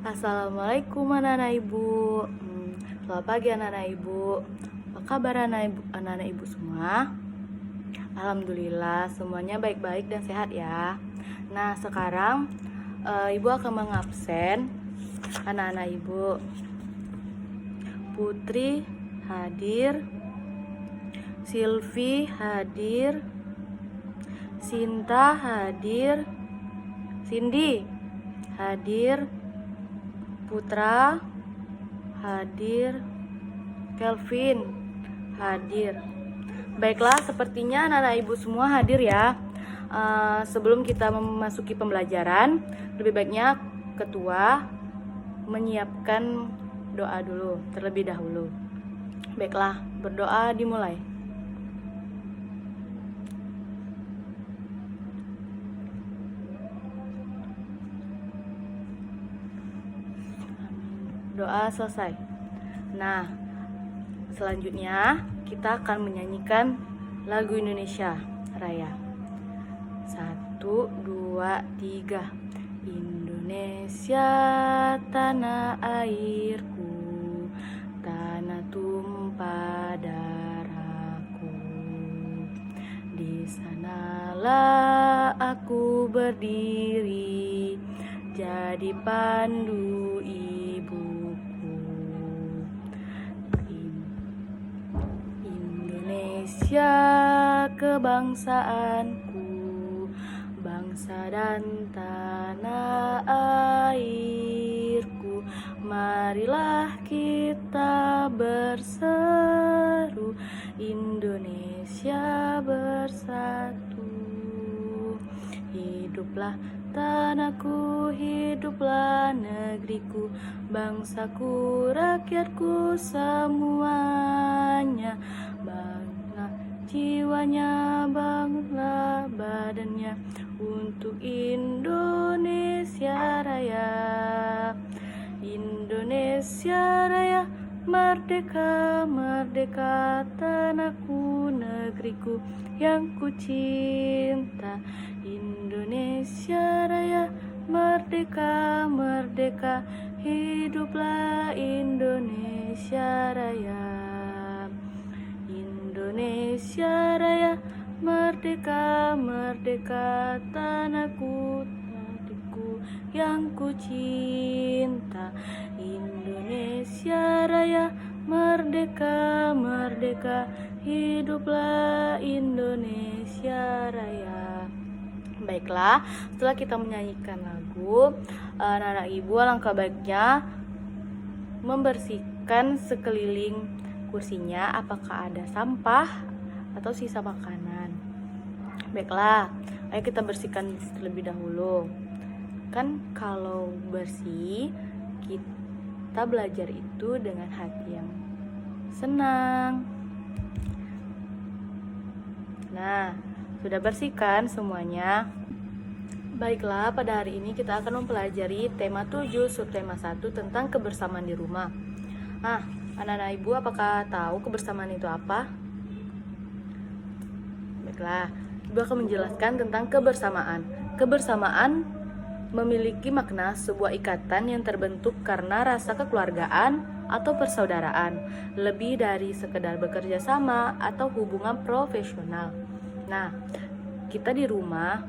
Assalamualaikum anak-anak ibu. Selamat pagi anak-anak ibu. Apa kabar anak-anak ibu semua? Alhamdulillah semuanya baik-baik dan sehat ya. Nah sekarang ibu akan mengabsen anak-anak ibu. Putri hadir, Silvi hadir, Sinta hadir, Cindy hadir, Putra hadir, Kelvin hadir. Baiklah, sepertinya anak-anak ibu semua hadir ya. Sebelum kita memasuki pembelajaran, lebih baiknya ketua menyiapkan doa dulu terlebih dahulu. Baiklah, berdoa dimulai. Doa selesai. Nah, selanjutnya kita akan menyanyikan lagu Indonesia Raya. 1, 2, 3. Indonesia tanah airku, tanah tumpah darahku. Di sanalah aku berdiri, jadi pandu ibuku. Indonesia kebangsaanku, bangsa dan tanah airku. Marilah kita berseru, Indonesia bersatu. Hiduplah tanahku, hiduplah negeriku, bangsaku, rakyatku semuanya. Bangunlah jiwanya, bangunlah badannya untuk Indonesia Raya. Indonesia Raya, merdeka, merdeka, tanahku, negeriku yang ku cinta. Indonesia Raya, merdeka, merdeka, hiduplah Indonesia Raya. Indonesia Raya, merdeka, merdeka, tanahku, negeriku yang ku cinta. Indonesia Raya, merdeka, merdeka, hiduplah Indonesia Raya. Baiklah, setelah kita menyanyikan lagu, anak-anak ibu alangkah baiknya membersihkan sekeliling kursinya apakah ada sampah atau sisa makanan. Baiklah, ayo kita bersihkan terlebih dahulu. Kan kalau bersih, kita belajar itu dengan hati yang senang. Nah, sudah bersihkan semuanya? Baiklah, pada hari ini kita akan mempelajari tema 7 subtema 1 tentang kebersamaan di rumah. Nah, anak-anak ibu apakah tahu kebersamaan itu apa? Baiklah, ibu akan menjelaskan tentang kebersamaan. Kebersamaan memiliki makna sebuah ikatan yang terbentuk karena rasa kekeluargaan atau persaudaraan, lebih dari sekedar bekerja sama atau hubungan profesional. Nah, kita di rumah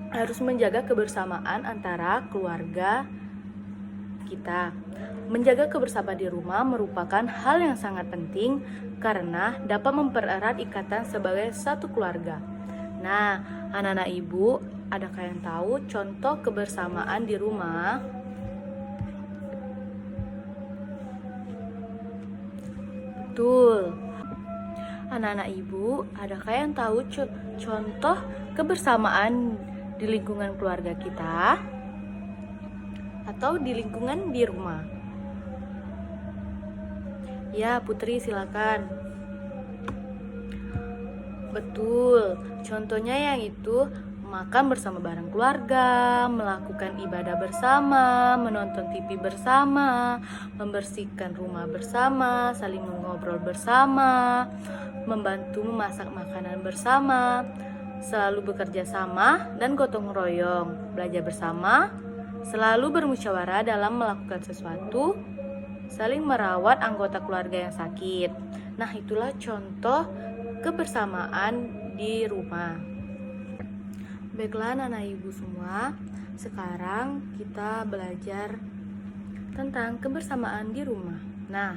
harus menjaga kebersamaan antara keluarga kita. Menjaga kebersamaan di rumah merupakan hal yang sangat penting karena dapat mempererat ikatan sebagai satu keluarga. Nah, anak-anak ibu, adakah yang tahu contoh kebersamaan di rumah? Betul. Anak-anak ibu, adakah yang tahu contoh kebersamaan di lingkungan keluarga kita atau di lingkungan di rumah? Ya, Putri silakan. Betul, contohnya yang itu makan bersama bareng keluarga, melakukan ibadah bersama, menonton TV bersama, membersihkan rumah bersama, saling mengobrol bersama, membantu memasak makanan bersama, selalu bekerja sama dan gotong royong, belajar bersama, selalu bermusyawarah dalam melakukan sesuatu, saling merawat anggota keluarga yang sakit. Nah, itulah contoh kebersamaan di rumah. Baiklah anak-anak ibu semua, sekarang kita belajar tentang kebersamaan di rumah. Nah,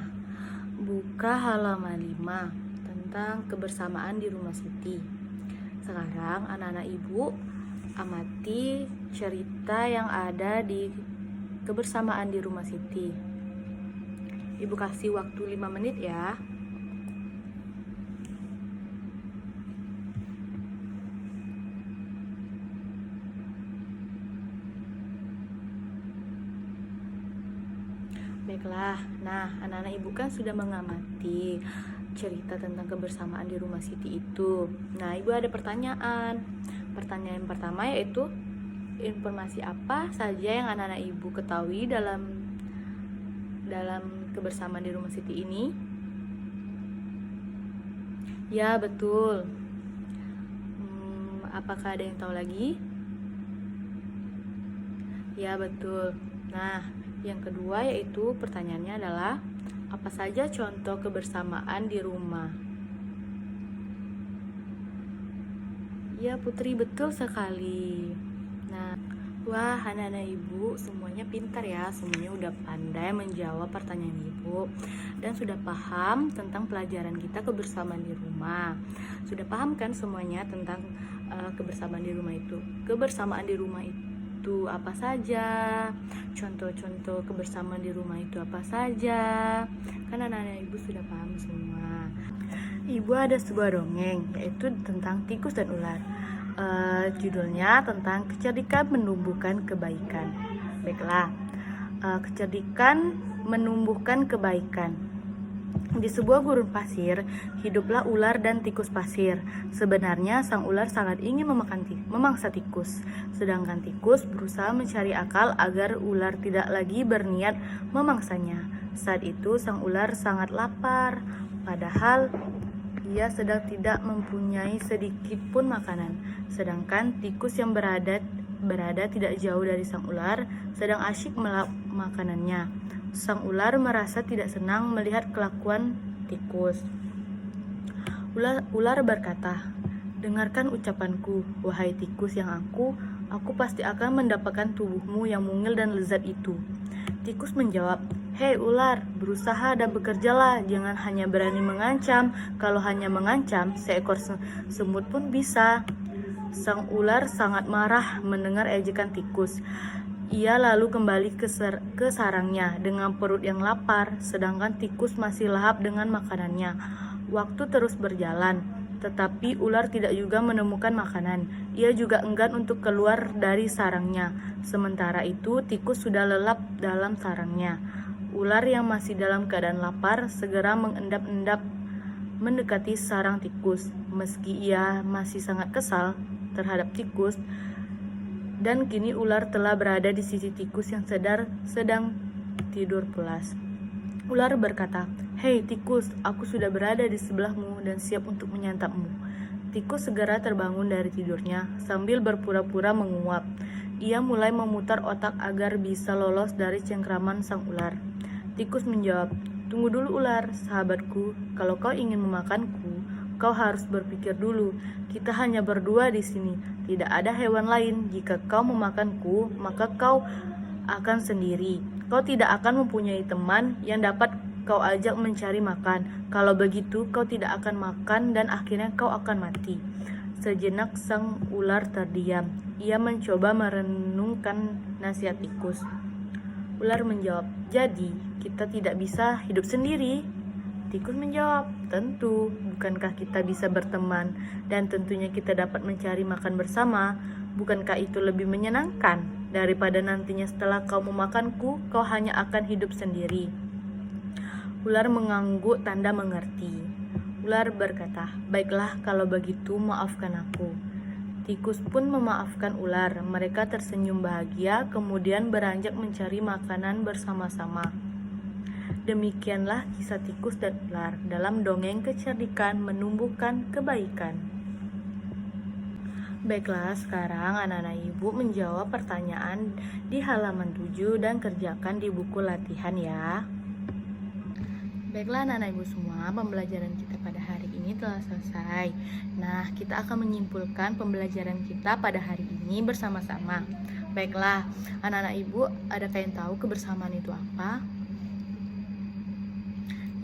buka halaman 5 tentang kebersamaan di rumah Siti. Sekarang anak-anak ibu amati cerita yang ada di kebersamaan di rumah Siti. Ibu kasih waktu 5 menit ya. Baiklah, nah anak-anak ibu kan sudah mengamati cerita tentang kebersamaan di rumah Siti itu. Nah, ibu ada pertanyaan. Pertanyaan pertama yaitu, informasi apa saja yang anak-anak ibu ketahui dalam kebersamaan di rumah Siti ini? Ya, betul. Apakah ada yang tahu lagi? Ya, betul. Nah, yang kedua yaitu pertanyaannya adalah, apa saja contoh kebersamaan di rumah? Ya, Putri, betul sekali. Nah, wah, anak-anak ibu semuanya pintar ya. Semuanya udah pandai menjawab pertanyaan ibu dan sudah paham tentang pelajaran kita kebersamaan di rumah. Sudah paham kan semuanya tentang kebersamaan di rumah itu? Kebersamaan di rumah itu apa saja? Contoh-contoh kebersamaan di rumah itu apa saja? Kan anak-anak ibu sudah paham semua. Ibu ada sebuah dongeng yaitu tentang tikus dan ular. Judulnya tentang kecerdikan menumbuhkan kebaikan. Baiklah, kecerdikan menumbuhkan kebaikan. Di sebuah gurun pasir, hiduplah ular dan tikus pasir. Sebenarnya sang ular sangat ingin memangsa tikus, sedangkan tikus berusaha mencari akal agar ular tidak lagi berniat memangsanya. Saat itu sang ular sangat lapar, padahal ia sedang tidak mempunyai sedikit pun makanan. Sedangkan tikus yang berada tidak jauh dari sang ular sedang asyik melap makanannya. Sang ular merasa tidak senang melihat kelakuan tikus. Ular berkata, "Dengarkan ucapanku, wahai tikus yang aku pasti akan mendapatkan tubuhmu yang mungil dan lezat itu." Tikus menjawab, "Hei ular, berusaha dan bekerjalah, jangan hanya berani mengancam. Kalau hanya mengancam, seekor semut pun bisa." Sang ular sangat marah mendengar ejekan tikus. Ia lalu kembali ke sarangnya dengan perut yang lapar, sedangkan tikus masih lahap dengan makanannya. Waktu terus berjalan, tetapi ular tidak juga menemukan makanan. Ia juga enggan untuk keluar dari sarangnya. Sementara itu, tikus sudah lelap dalam sarangnya. Ular yang masih dalam keadaan lapar segera mengendap-endap mendekati sarang tikus. Meski ia masih sangat kesal terhadap tikus, dan kini ular telah berada di sisi tikus yang sedang tidur pulas. Ular berkata, "Hei tikus, aku sudah berada di sebelahmu dan siap untuk menyantapmu." Tikus segera terbangun dari tidurnya sambil berpura-pura menguap. Ia mulai memutar otak agar bisa lolos dari cengkraman sang ular. Tikus menjawab, "Tunggu dulu ular, sahabatku. Kalau kau ingin memakanku, kau harus berpikir dulu. Kita hanya berdua di sini. Tidak ada hewan lain. Jika kau memakanku, maka kau akan sendiri. Kau tidak akan mempunyai teman yang dapat kau ajak mencari makan. Kalau begitu, kau tidak akan makan dan akhirnya kau akan mati." Sejenak sang ular terdiam. Ia mencoba merenungkan nasihat tikus. Ular menjawab, "Jadi, kita tidak bisa hidup sendiri?" Tikus menjawab, "Tentu, bukankah kita bisa berteman dan tentunya kita dapat mencari makan bersama? Bukankah itu lebih menyenangkan daripada nantinya setelah kau memakanku, kau hanya akan hidup sendiri?" Ular mengangguk tanda mengerti. Ular berkata, "Baiklah, kalau begitu maafkan aku." Tikus pun memaafkan ular. Mereka tersenyum bahagia, kemudian beranjak mencari makanan bersama-sama. Demikianlah kisah tikus dan ular dalam dongeng kecerdikan menumbuhkan kebaikan. Baiklah, sekarang anak-anak ibu menjawab pertanyaan di halaman 7 dan kerjakan di buku latihan ya. Baiklah anak-anak ibu semua, pembelajaran kita pada hari ini telah selesai. Nah, kita akan menyimpulkan pembelajaran kita pada hari ini bersama-sama. Baiklah, anak-anak ibu, adakah yang tahu kebersamaan itu apa?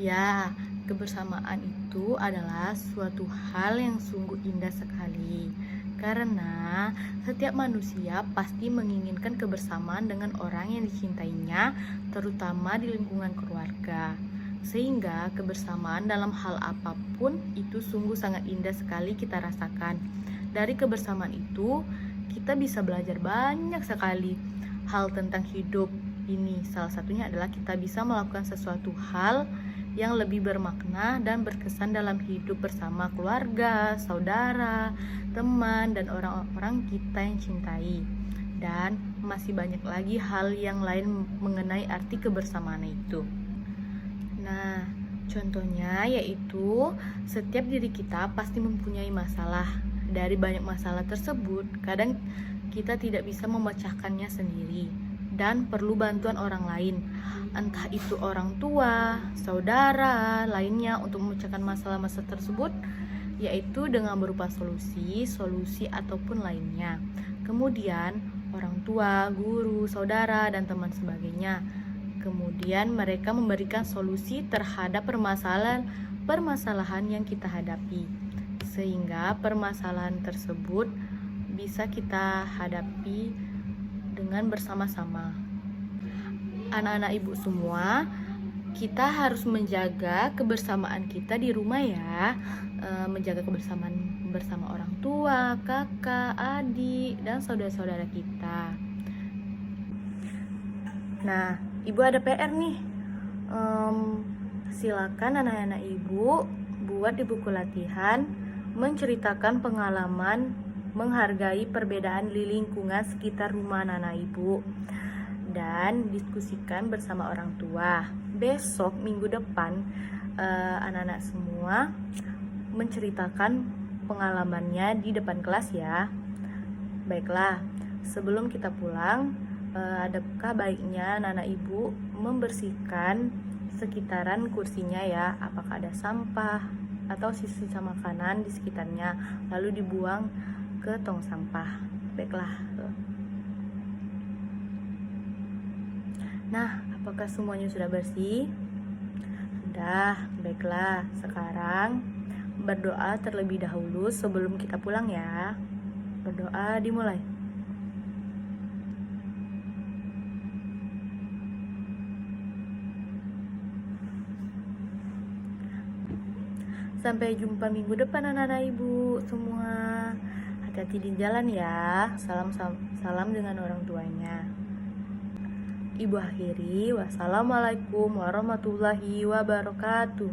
Ya, kebersamaan itu adalah suatu hal yang sungguh indah sekali. Karena setiap manusia pasti menginginkan kebersamaan dengan orang yang dicintainya, terutama di lingkungan keluarga. Sehingga kebersamaan dalam hal apapun itu sungguh sangat indah sekali kita rasakan. Dari kebersamaan itu, kita bisa belajar banyak sekali hal tentang hidup ini. Salah satunya adalah kita bisa melakukan sesuatu hal yang lebih bermakna dan berkesan dalam hidup bersama keluarga, saudara, teman, dan orang-orang kita yang cintai. Dan masih banyak lagi hal yang lain mengenai arti kebersamaan itu. Nah, contohnya yaitu setiap diri kita pasti mempunyai masalah. Dari banyak masalah tersebut, kadang kita tidak bisa memecahkannya sendiri dan perlu bantuan orang lain. Entah itu orang tua, saudara, lainnya untuk memecahkan masalah-masalah tersebut, yaitu dengan berupa solusi ataupun lainnya. Kemudian orang tua, guru, saudara, dan teman sebagainya. Kemudian mereka memberikan solusi terhadap permasalahan yang kita hadapi, sehingga permasalahan tersebut bisa kita hadapi dengan bersama-sama. Anak-anak ibu semua, kita harus menjaga kebersamaan kita di rumah ya. Menjaga kebersamaan bersama orang tua, kakak, adik, dan saudara-saudara kita. Nah, ibu ada PR nih. Silakan anak-anak ibu buat di buku latihan menceritakan pengalaman menghargai perbedaan di lingkungan sekitar rumah anak-anak ibu dan diskusikan bersama orang tua. Besok minggu depan anak-anak semua menceritakan pengalamannya di depan kelas ya. Baiklah, sebelum kita pulang, adakah baiknya anak-anak ibu membersihkan sekitaran kursinya ya? Apakah ada sampah atau sisa-sisa makanan di sekitarnya, lalu dibuang ke tong sampah. Baiklah. Nah, apakah semuanya sudah bersih? Sudah. Baiklah, sekarang berdoa terlebih dahulu sebelum kita pulang ya. Berdoa dimulai. Sampai jumpa minggu depan anak-anak ibu semua. Hati-hati di jalan ya. Salam dengan orang tuanya. Ibu akhiri, wassalamualaikum warahmatullahi wabarakatuh.